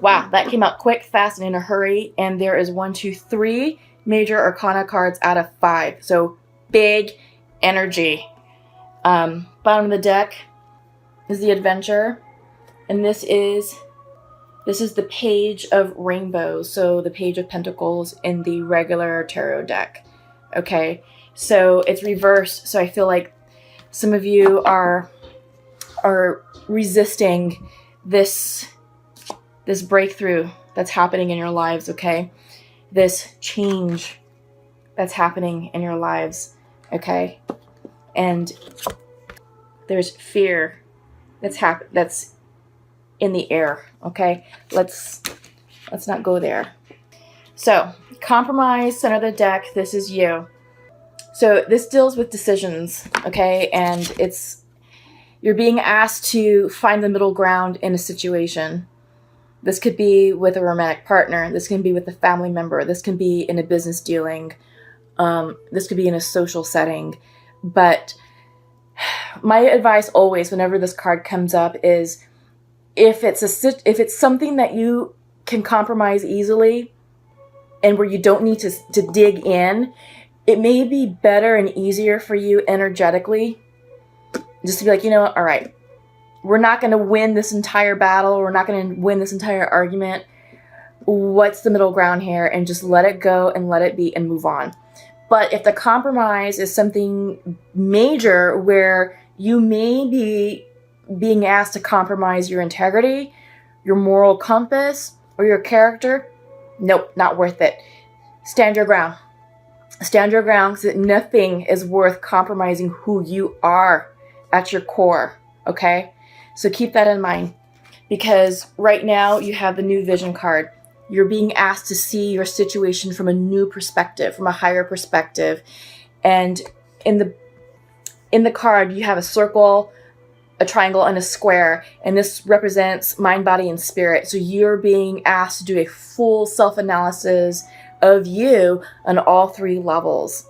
Wow, that came out quick, fast, and in a hurry. And there is 1, 2, 3 major arcana cards out of 5. So big energy. Bottom of the deck is the adventure. And this is the page of rainbows. So the page of pentacles in the regular tarot deck. Okay. So it's reversed. So I feel like some of you are resisting this breakthrough that's happening in your lives, okay? This change that's happening in your lives, okay? And there's fear that's in the air, okay? Let's not go there. So, compromise, center of the deck, this is you. So this deals with decisions, okay? And you're being asked to find the middle ground in a situation. This could be with a romantic partner. This can be with a family member. This can be in a business dealing. This could be in a social setting. But my advice always, whenever this card comes up, is if it's something that you can compromise easily and where you don't need to dig in, it may be better and easier for you energetically just to be like, you know what, all right, we're not going to win this entire battle. We're not going to win this entire argument. What's the middle ground here? And just let it go and let it be and move on. But if the compromise is something major where you may be being asked to compromise your integrity, your moral compass, or your character, nope, not worth it. Stand your ground. Stand your ground, because nothing is worth compromising who you are at your core, okay? So keep that in mind, because right now you have the new vision card. You're being asked to see your situation from a new perspective, from a higher perspective. And in the card, you have a circle, a triangle, and a square. And this represents mind, body, and spirit. So you're being asked to do a full self-analysis of you on all 3 levels.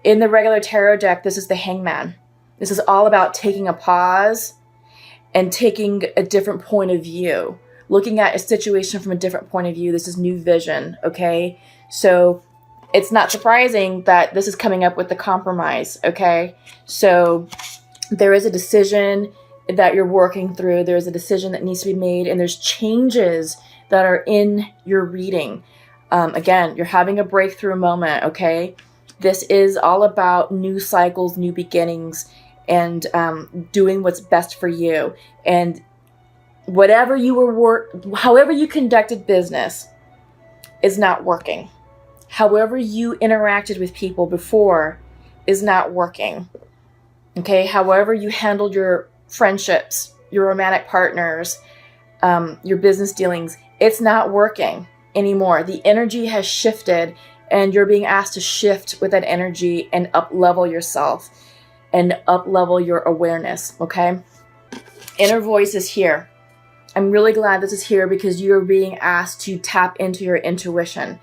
In the regular tarot deck, this is the Hangman. This is all about taking a pause and taking a different point of view, looking at a situation from a different point of view. This is new vision, okay? So it's not surprising that this is coming up with the compromise, okay? So there is a decision that you're working through. There's a decision that needs to be made, and there's changes that are in your reading. Again, you're having a breakthrough moment, okay? This is all about new cycles, new beginnings, and doing what's best for you. And however you conducted business is not working. However you interacted with people before is not working. Okay? However you handled your friendships, your romantic partners, your business dealings, it's not working anymore. The energy has shifted, and you're being asked to shift with that energy and up-level yourself and up-level your awareness, okay? Inner voice is here. I'm really glad this is here because you're being asked to tap into your intuition.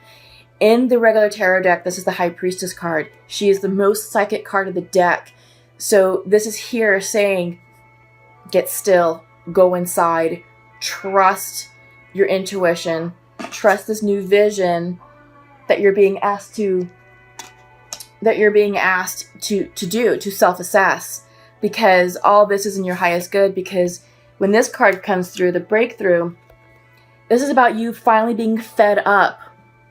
In the regular tarot deck, this is the High Priestess card. She is the most psychic card of the deck. So this is here saying, get still, go inside, trust your intuition, trust this new vision that you're being asked to do, to self-assess, because all this is in your highest good. Because when this card comes through, the breakthrough, this is about you finally being fed up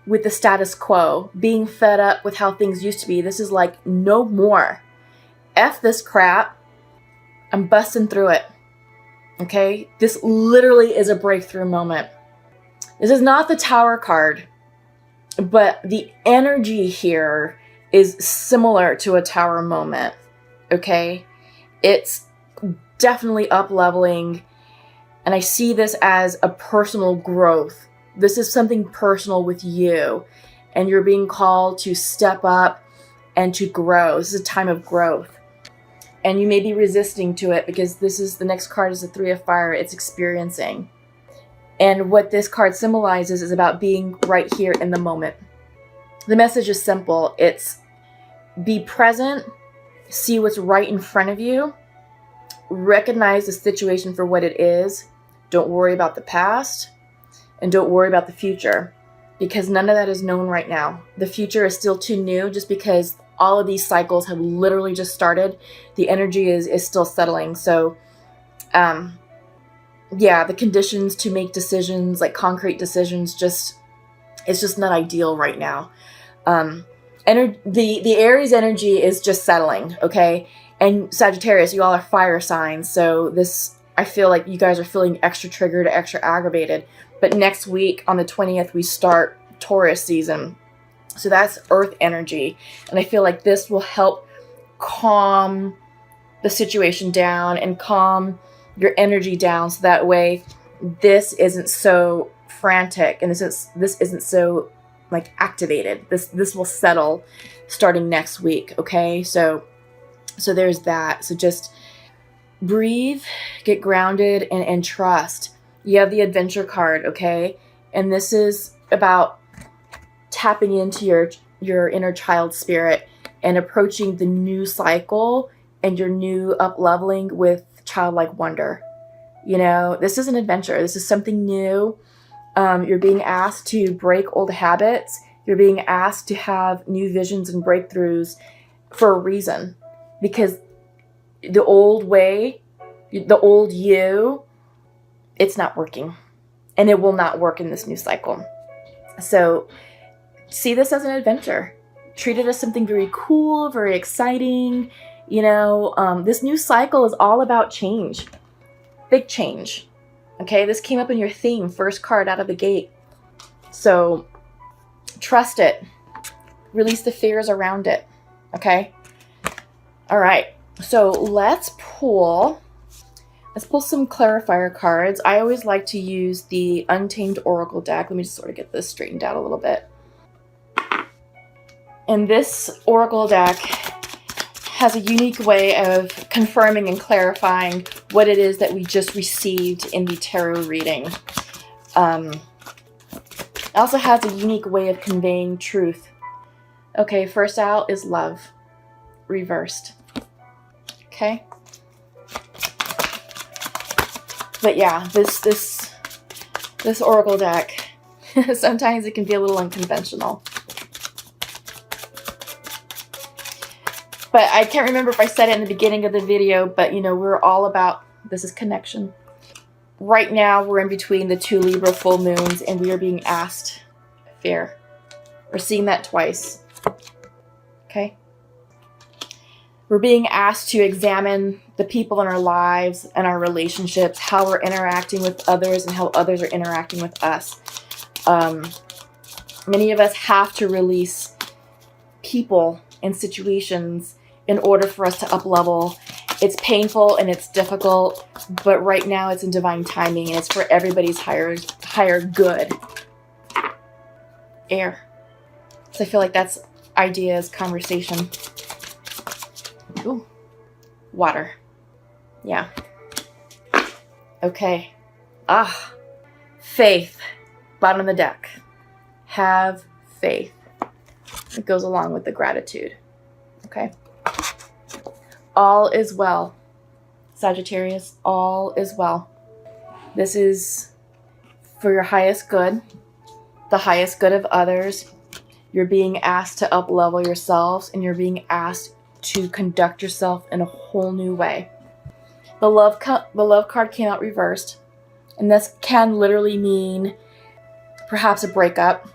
with the status quo, being fed up with how things used to be. This is like, no more. F this crap. I'm busting through it. Okay? This literally is a breakthrough moment. This is not the Tower card, but the energy here is similar to a Tower moment. Okay? It's definitely up-leveling, and I see this as a personal growth. This is something personal with you, and you're being called to step up and to grow. This is a time of growth, and you may be resisting to it because the next card is the Three of Fire. It's experiencing, and what this card symbolizes is about being right here in the moment. The message is simple. It's be present, see what's right in front of you, recognize the situation for what it is. Don't worry about the past. and don't worry about the future, because none of that is known right now. The future is still too new, just because all of these cycles have literally just started. The energy is still settling. So yeah, the conditions to make decisions, like concrete decisions, it's just not ideal right now. The Aries energy is just settling, okay? And Sagittarius, you all are fire signs, so this, I feel like you guys are feeling extra triggered, extra aggravated. But next week on the 20th, we start Taurus season. So that's earth energy. And I feel like this will help calm the situation down and calm your energy down, so that way this isn't so frantic and this isn't so like activated. This will settle starting next week, okay? So there's that. So just breathe, get grounded, and trust. You have the adventure card, okay? And this is about tapping into your inner child spirit and approaching the new cycle and your new up leveling with childlike wonder. You know, this is an adventure. This is something new. You're being asked to break old habits. You're being asked to have new visions and breakthroughs for a reason, because the old way, the old you, it's not working, and it will not work in this new cycle. So see this as an adventure. Treat it as something very cool, very exciting. You know, this new cycle is all about change. Big change. Okay, this came up in your theme, first card out of the gate. So trust it. Release the fears around it. Okay? All right. So let's pull some clarifier cards. I always like to use the Untamed Oracle deck. Let me just sort of get this straightened out a little bit. And this Oracle deck has a unique way of confirming and clarifying what it is that we just received in the tarot reading. It also has a unique way of conveying truth. Okay, first out is love, reversed. Okay? But yeah, this Oracle deck, sometimes it can be a little unconventional. But I can't remember if I said it in the beginning of the video, but you know, we're all about, this is connection. Right now, we're in between the 2 Libra full moons, and we are being asked fear. We're seeing that twice. Okay? We're being asked to examine the people in our lives and our relationships, how we're interacting with others and how others are interacting with us. Many of us have to release people and situations in order for us to up level. It's painful and it's difficult, but right now it's in divine timing and it's for everybody's higher good. Air. So I feel like that's ideas, conversation. Ooh. Water. Yeah. Okay. Faith. Bottom of the deck. Have faith. It goes along with the gratitude. Okay. All is well. Sagittarius, all is well. This is for your highest good, the highest good of others. You're being asked to up level yourselves, and you're being asked to conduct yourself in a whole new way. The love card came out reversed, and this can literally mean perhaps a breakup.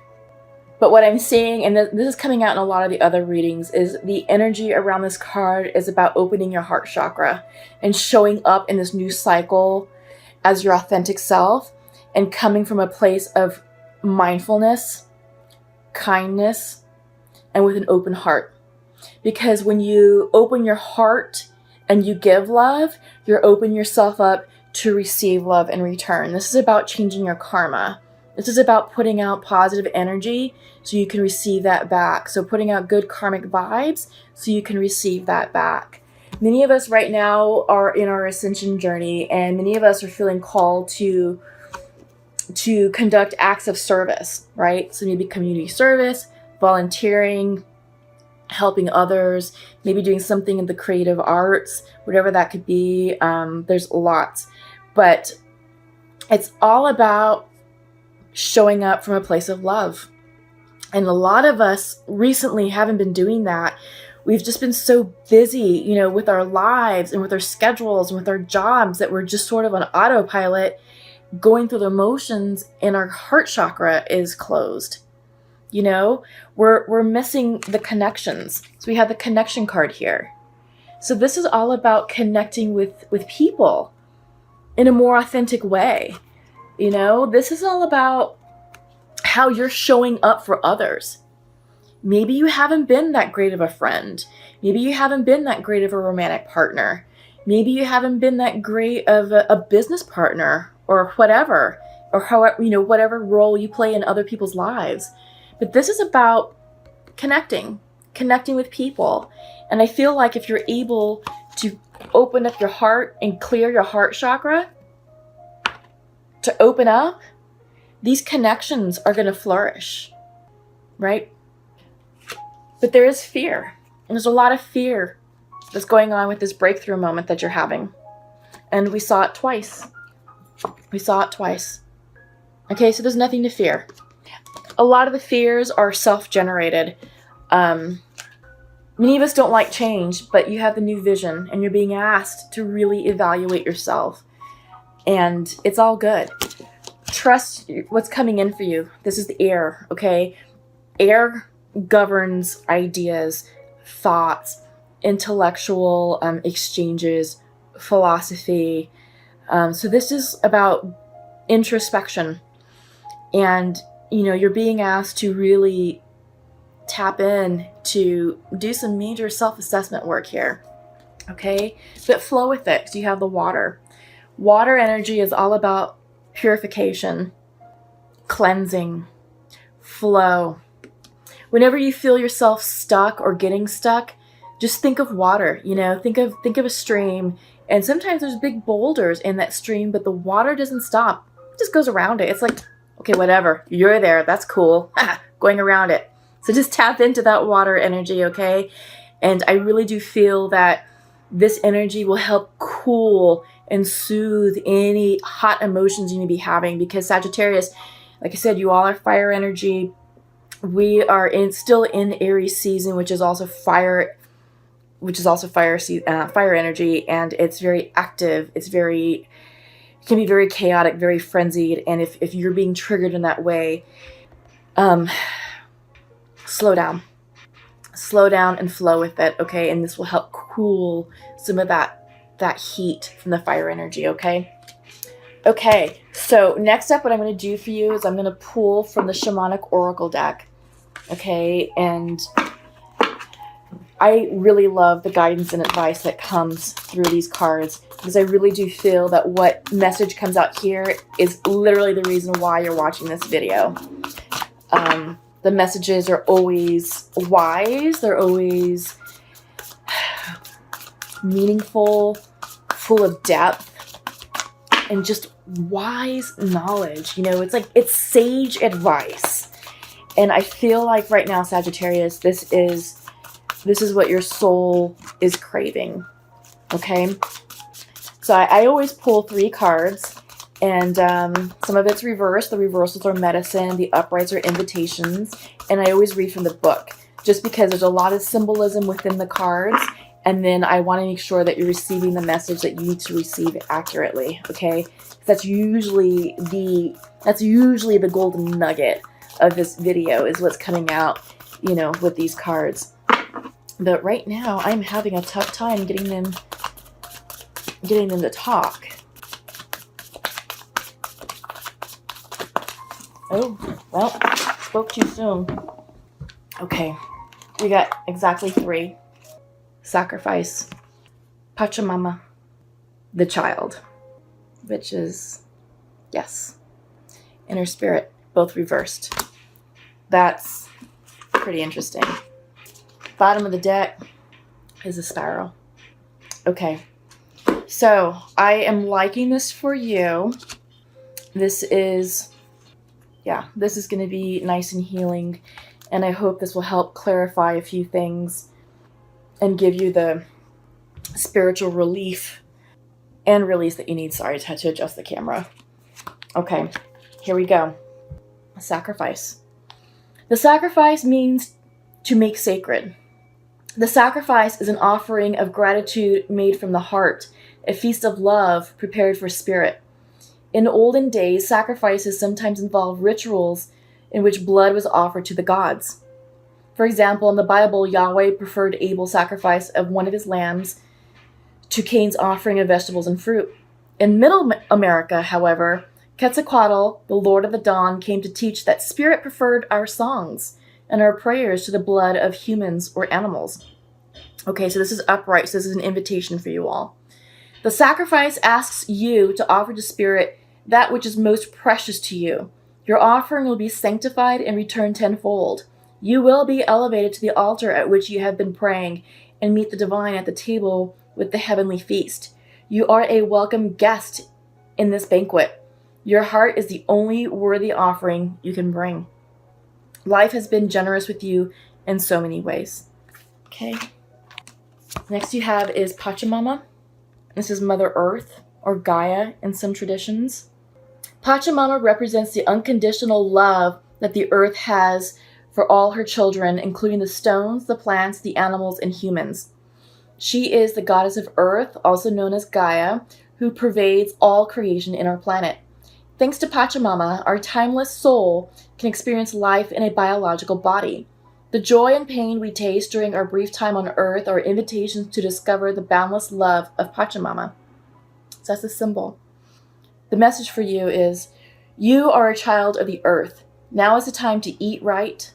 But what I'm seeing, and this is coming out in a lot of the other readings, is the energy around this card is about opening your heart chakra and showing up in this new cycle as your authentic self and coming from a place of mindfulness, kindness, and with an open heart. Because when you open your heart and you give love, you're opening yourself up to receive love in return. This is about changing your karma. This is about putting out positive energy so you can receive that back. So putting out good karmic vibes so you can receive that back. Many of us right now are in our ascension journey, and many of us are feeling called to conduct acts of service, right? So maybe community service, volunteering, helping others, maybe doing something in the creative arts, whatever that could be. There's lots. But it's all about showing up from a place of love. And a lot of us recently haven't been doing that. We've just been so busy, with our lives and with our schedules and with our jobs that we're just sort of on autopilot, going through the motions, and our heart chakra is closed. We're missing the connections. So we have the connection card here. So this is all about connecting with people in a more authentic way. This is all about how you're showing up for others. Maybe you haven't been that great of a friend. Maybe you haven't been that great of a romantic partner. Maybe you haven't been that great of a business partner or whatever, or however, whatever role you play in other people's lives. But this is about connecting with people. And I feel like if you're able to open up your heart and clear your heart chakra to open up, these connections are going to flourish, right? But there is fear. And there's a lot of fear that's going on with this breakthrough moment that you're having. And we saw it twice. Okay, so there's nothing to fear. A lot of the fears are self-generated. Many of us don't like change, but you have the new vision and you're being asked to really evaluate yourself. And it's all good. Trust what's coming in for you. This is the air, okay? Air governs ideas, thoughts, intellectual exchanges, philosophy. So this is about introspection. And, you're being asked to really tap in to do some major self-assessment work here, okay? But flow with it, because you have the water. Water energy is all about purification, cleansing, flow. Whenever you feel yourself stuck or getting stuck, just think of water, think of a stream. And sometimes there's big boulders in that stream, but the water doesn't stop. It just goes around it. It's like, okay, whatever, you're there, that's cool, going around it. So just tap into that water energy, okay? And I really do feel that this energy will help cool and soothe any hot emotions you may be having, because Sagittarius, like I said, you all are fire energy. We are still in Aries season, which is also fire energy, and it's very active. It can be very chaotic, very frenzied, and if you're being triggered in that way, slow down and flow with it, okay? And this will help cool some of that heat from the fire energy, okay? Okay, so next up, what I'm going to do for you is I'm going to pull from the Shamanic Oracle deck, okay? And I really love the guidance and advice that comes through these cards, because I really do feel that what message comes out here is literally the reason why you're watching this video. The messages are always wise. They're always meaningful, full of depth, and just wise knowledge. It's sage advice. And I feel like right now, Sagittarius, this is what your soul is craving, okay? So I always pull 3 cards, and some of it's reversed. The reversals are medicine, the uprights are invitations, and I always read from the book, just because there's a lot of symbolism within the cards, and then I want to make sure that you're receiving the message that you need to receive accurately, okay? That's usually the golden nugget of this video, is what's coming out, with these cards. But right now, I'm having a tough time getting them to talk. Oh, well, spoke too soon. Okay, we got exactly 3. Sacrifice, Pachamama, the child, which is, yes, inner spirit, both reversed. That's pretty interesting. Bottom of the deck is a spiral. Okay, so I am liking this for you. This is going to be nice and healing, and I hope this will help clarify a few things and give you the spiritual relief and release that you need. Sorry, I had to adjust the camera. Okay, here we go. Sacrifice. The sacrifice means to make sacred. The sacrifice is an offering of gratitude made from the heart, a feast of love prepared for spirit. In olden days, sacrifices sometimes involved rituals in which blood was offered to the gods. For example, in the Bible, Yahweh preferred Abel's sacrifice of one of his lambs to Cain's offering of vegetables and fruit. In Middle America, however, Quetzalcoatl, the Lord of the Dawn, came to teach that spirit preferred our songs and our prayers to the blood of humans or animals. Okay, so this is upright, so this is an invitation for you all. The sacrifice asks you to offer to spirit that which is most precious to you. Your offering will be sanctified and returned tenfold. You will be elevated to the altar at which you have been praying and meet the divine at the table with the heavenly feast. You are a welcome guest in this banquet. Your heart is the only worthy offering you can bring. Life has been generous with you in so many ways. Okay. Next you have is Pachamama. This is Mother Earth, or Gaia in some traditions. Pachamama represents the unconditional love that the earth has for all her children, including the stones, the plants, the animals, and humans. She is the goddess of earth, also known as Gaia, who pervades all creation in our planet. Thanks to Pachamama, our timeless soul can experience life in a biological body. The joy and pain we taste during our brief time on earth are invitations to discover the boundless love of Pachamama. So that's the symbol. The message for you is, you are a child of the earth. Now is the time to eat right,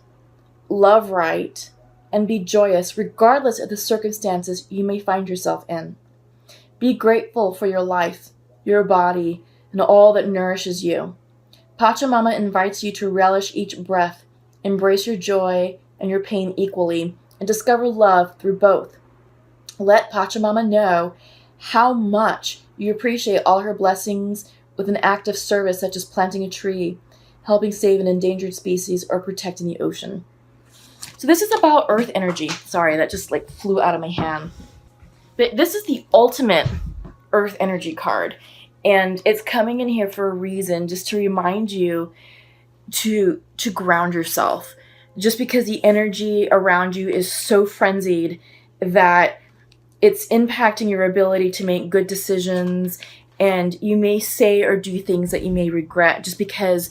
love right, and be joyous regardless of the circumstances you may find yourself in. Be grateful for your life, your body, and all that nourishes you. Pachamama invites you to relish each breath, embrace your joy and your pain equally, and discover love through both. Let Pachamama know how much you appreciate all her blessings with an act of service such as planting a tree, helping save an endangered species, or protecting the ocean. So this is about earth energy. Sorry, that just flew out of my hand. But this is the ultimate earth energy card. And it's coming in here for a reason, just to remind you to ground yourself. Just because the energy around you is so frenzied that it's impacting your ability to make good decisions, and you may say or do things that you may regret just because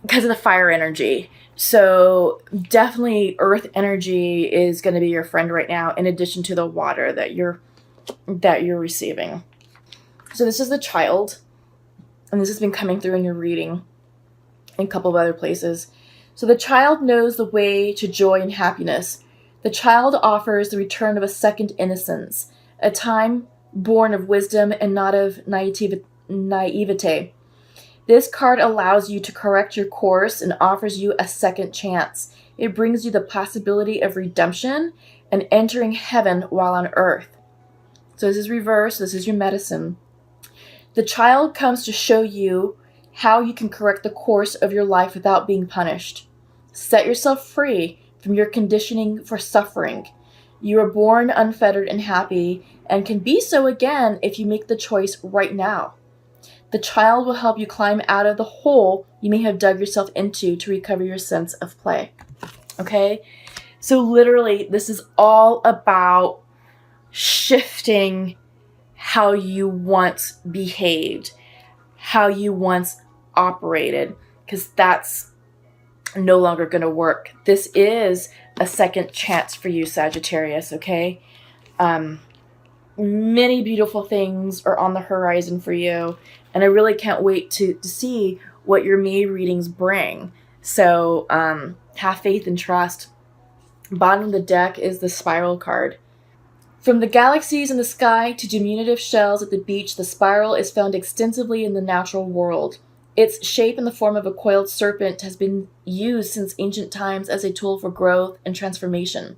of the fire energy. So definitely earth energy is going to be your friend right now, in addition to the water that you're receiving. So this is the child, and this has been coming through in your reading in a couple of other places. So the child knows the way to joy and happiness. The child offers the return of a second innocence, a time born of wisdom and not of naivete. This card allows you to correct your course and offers you a second chance. It brings you the possibility of redemption and entering heaven while on earth. So this is reverse. This is your medicine. The child comes to show you how you can correct the course of your life without being punished. Set yourself free from your conditioning for suffering. You are born unfettered and happy, and can be so again if you make the choice right now. The child will help you climb out of the hole you may have dug yourself into to recover your sense of play. Okay? So literally, this is all about shifting how you once behaved, how you once operated, because that's no longer going to work. This is a second chance for you, Sagittarius, okay? Many beautiful things are on the horizon for you, and I really can't wait to see what your May readings bring. So have faith and trust. Bottom of the deck is the spiral card. From the galaxies in the sky to diminutive shells at the beach, the spiral is found extensively in the natural world. Its shape in the form of a coiled serpent has been used since ancient times as a tool for growth and transformation.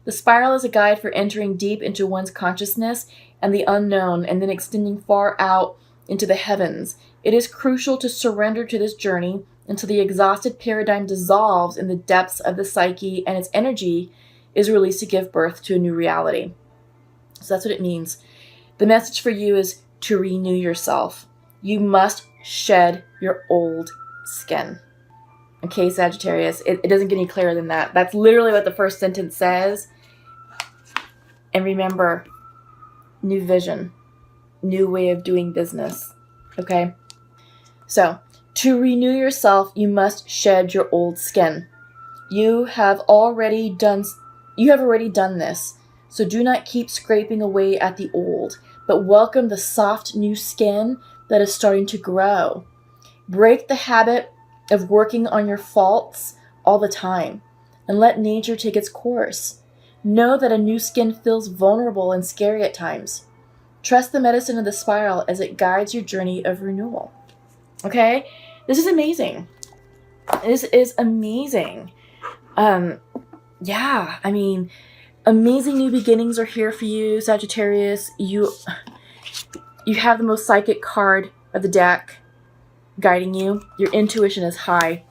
The spiral is a guide for entering deep into one's consciousness and the unknown, and then extending far out into the heavens. It is crucial to surrender to this journey until the exhausted paradigm dissolves in the depths of the psyche and its energy is released to give birth to a new reality. So that's what it means. The message for you is to renew yourself. You must shed your old skin. Okay, Sagittarius. It doesn't get any clearer than that. That's literally what the first sentence says. And remember, new vision, new way of doing business. Okay? So, to renew yourself, you must shed your old skin. You have already done this. So do not keep scraping away at the old, but welcome the soft new skin that is starting to grow. Break the habit of working on your faults all the time and let nature take its course. Know that a new skin feels vulnerable and scary at times. Trust the medicine of the spiral as it guides your journey of renewal. Okay? This is amazing. This is amazing. Yeah, I mean, amazing new beginnings are here for you, Sagittarius. You have the most psychic card of the deck guiding you. Your intuition is high.